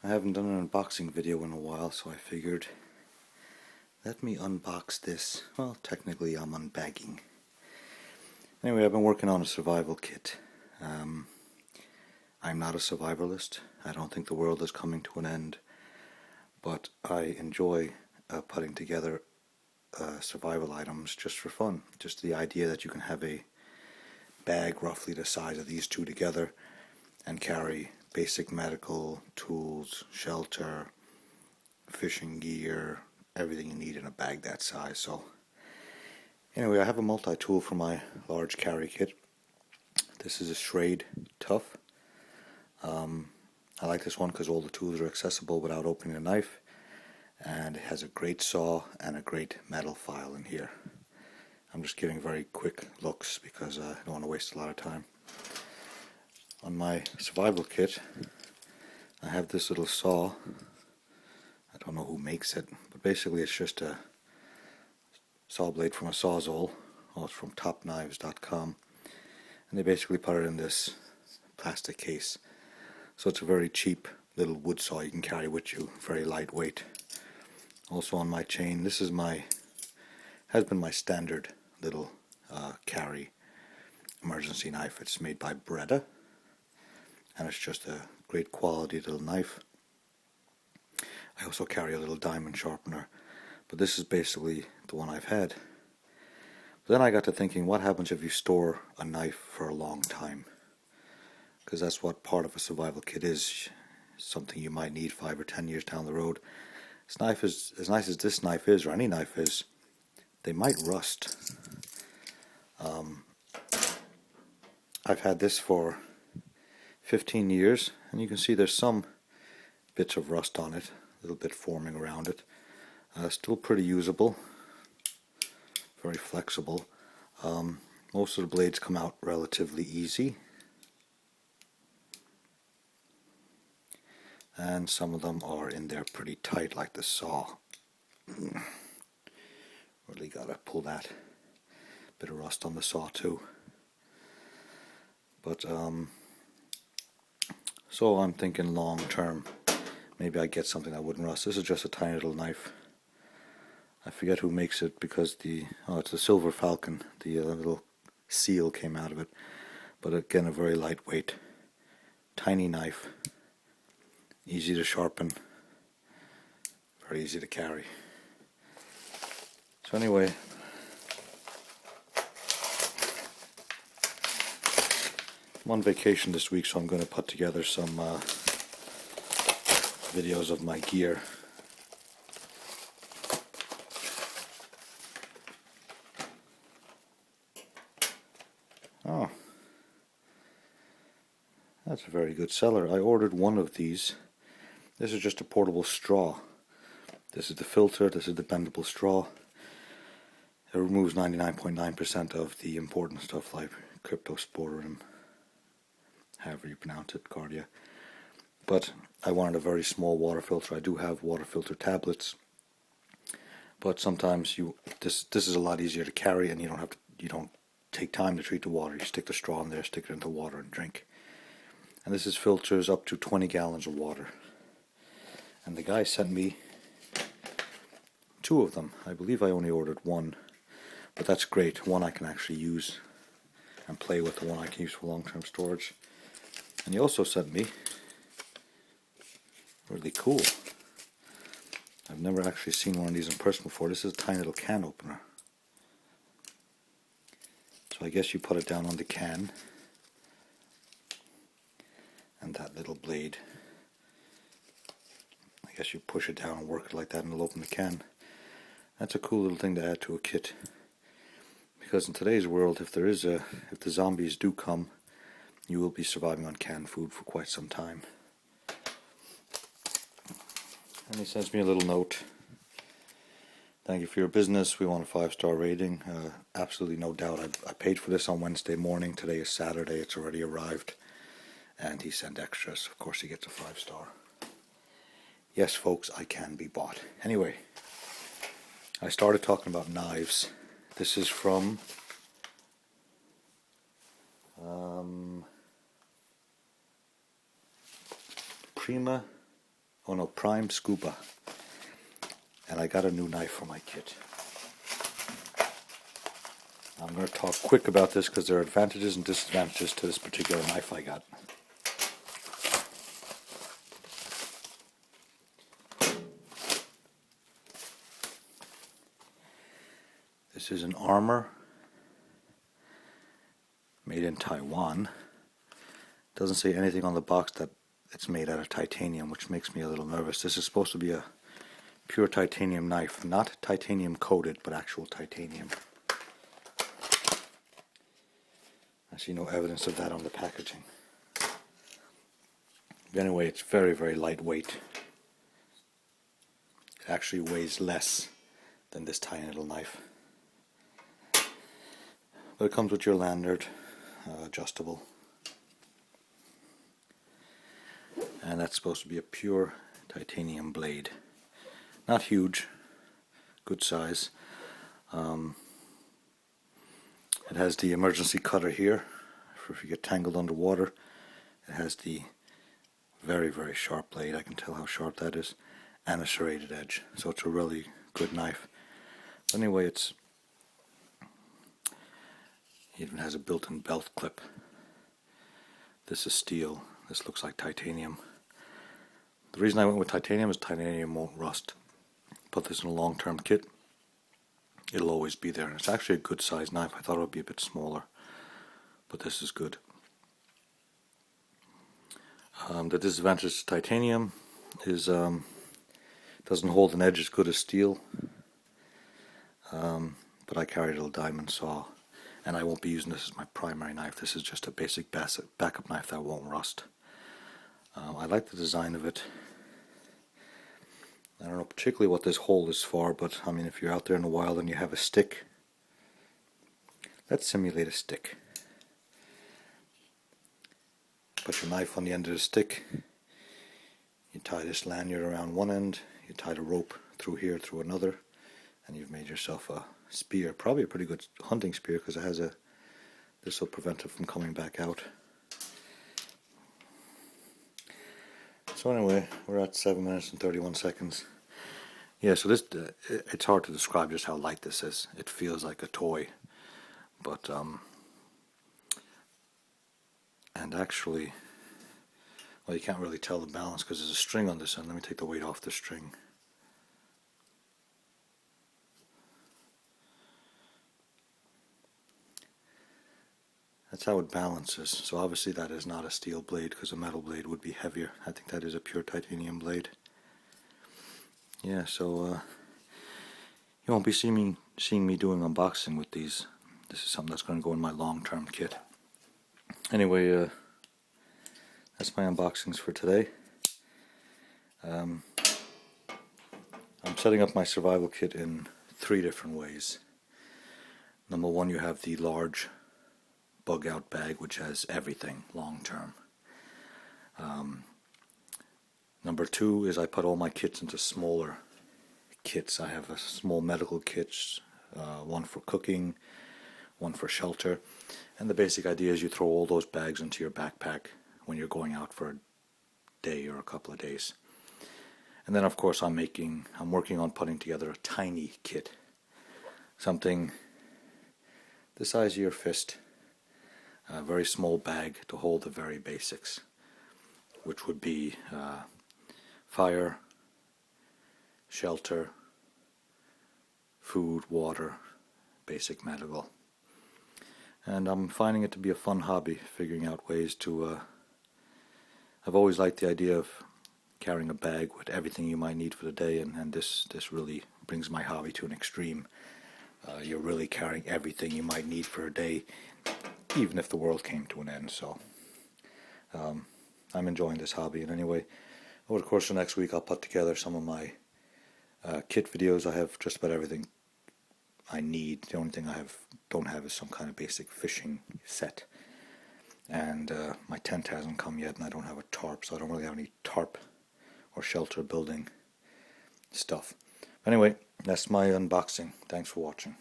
I haven't done an unboxing video in a while, so I figured let me unbox this. Well, technically I'm unbagging. Anyway, I've been working on a survival kit. I'm not a survivalist. I don't think the world is coming to an end, but I enjoy putting together survival items just for fun. Just the idea that you can have a bag roughly the size of these two together and carry basic medical tools, shelter, fishing gear, everything you need in a bag that size. So anyway, I have a multi-tool for my large carry kit. This is a Schrade Tough. I like this one because all the tools are accessible without opening a knife, and it has a great saw and a great metal file in here. I'm just giving very quick looks because I don't want to waste a lot of time. On my survival kit, I have this little saw. I don't know who makes it, but basically it's just a saw blade from a Sawzall. Oh, it's from topknives.com, and they basically put it in this plastic case. So it's a very cheap little wood saw you can carry with you, very lightweight. Also on my chain, this is has been my standard little carry emergency knife. It's made by Breda, and it's just a great quality little knife. I also carry a little diamond sharpener, but this is basically the one I've had. But then I got to thinking, what happens if you store a knife for a long time? Because that's what part of a survival kit is, something you might need 5 or 10 years down the road. This knife is, as nice as this knife is, or any knife is, they might rust. I've had this for 15 years, and you can see there's some bits of rust on it, a little bit forming around it. Still pretty usable, very flexible. Most of the blades come out relatively easy, and some of them are in there pretty tight, like the saw. Really gotta pull that. Bit of rust on the saw too. But so I'm thinking long term, maybe I get something that wouldn't rust. This is just a tiny little knife. I forget who makes it because it's a Silver Falcon. The little seal came out of it. But again, a very lightweight, tiny knife. Easy to sharpen, very easy to carry. So anyway, I'm on vacation this week, so I'm going to put together some videos of my gear. Oh, that's a very good seller. I ordered one of these. This is just a portable straw. This is the filter, this is the bendable straw. It removes 99.9% of the important stuff like cryptosporidium, however you pronounce it, cardia. But I wanted a very small water filter. I do have water filter tablets, but sometimes this is a lot easier to carry, and you don't take time to treat the water. You stick the straw in there, stick it into water, and drink. And this is filters up to 20 gallons of water. And the guy sent me 2 of them. I believe I only ordered 1, but that's great. One I can actually use and play with, the one I can use for long-term storage. And he also sent me, really cool, I've never actually seen one of these in person before. This is a tiny little can opener. So I guess you put it down on the can, and that little blade, I guess you push it down and work it like that and it'll open the can. That's a cool little thing to add to a kit. Because in today's world, if the zombies do come, you will be surviving on canned food for quite some time. And he sends me a little note. Thank you for your business. We want a 5-star rating. Absolutely no doubt. I paid for this on Wednesday morning. Today is Saturday. It's already arrived. And he sent extras. Of course he gets a 5-star. Yes, folks, I can be bought. Anyway, I started talking about knives. This is from Prima Oh no, Prime Scuba. And I got a new knife for my kit. I'm going to talk quick about this because there are advantages and disadvantages to this particular knife I got. This is an Armor made in Taiwan. Doesn't say anything on the box that it's made out of titanium, which makes me a little nervous. This is supposed to be a pure titanium knife, not titanium coated, but actual titanium. I see no evidence of that on the packaging. But anyway, it's very, very lightweight. It actually weighs less than this tiny little knife. But it comes with your lanyard, adjustable. And that's supposed to be a pure titanium blade. Not huge, good size. It has the emergency cutter here for if you get tangled underwater. It has the very, very sharp blade. I can tell how sharp that is. And a serrated edge. So it's a really good knife. But anyway, it even has a built-in belt clip. This is steel. This looks like titanium. The reason I went with titanium is titanium won't rust. Put this in a long-term kit, it'll always be there. And it's actually a good sized knife. I thought it would be a bit smaller, but this is good. The disadvantage to titanium is doesn't hold an edge as good as steel. But I carry a little diamond saw, and I won't be using this as my primary knife. This is just a basic backup knife that won't rust. I like the design of it. I don't know particularly what this hole is for, but I mean, if you're out there in the wild and you have a stick, let's simulate a stick. Put your knife on the end of the stick. You tie this lanyard around one end, you tie the rope through here through another, and you've made yourself a spear. Probably a pretty good hunting spear because it has a, this will prevent it from coming back out. So anyway, we're at 7 minutes and 31 seconds. Yeah, so this, it's hard to describe just how light this is. It feels like a toy, but and actually, well, you can't really tell the balance because there's a string on this end. Let me take the weight off the string. That's how it balances. So obviously that is not a steel blade because a metal blade would be heavier. I think that is a pure titanium blade. Yeah, so you won't be seeing me doing unboxing with these. This is something that's going to go in my long-term kit. Anyway, that's my unboxings for today. I'm setting up my survival kit in 3 different ways. Number 1, you have the large bug out bag, which has everything long term. Number 2 is I put all my kits into smaller kits. I have a small medical kit, one for cooking, one for shelter, and the basic idea is you throw all those bags into your backpack when you're going out for a day or a couple of days. And then of course I'm working on putting together a tiny kit, something the size of your fist. A very small bag to hold the very basics, which would be fire, shelter, food, water, basic medical. And I'm finding it to be a fun hobby, figuring out ways to... I've always liked the idea of carrying a bag with everything you might need for the day, and this really brings my hobby to an extreme. You're really carrying everything you might need for a day, even if the world came to an end. So I'm enjoying this hobby. And anyway, over the course of next week I'll put together some of my kit videos. I have just about everything I need. The only thing I don't have is some kind of basic fishing set. And my tent hasn't come yet, and I don't have a tarp, so I don't really have any tarp or shelter building stuff. Anyway, that's my unboxing. Thanks for watching.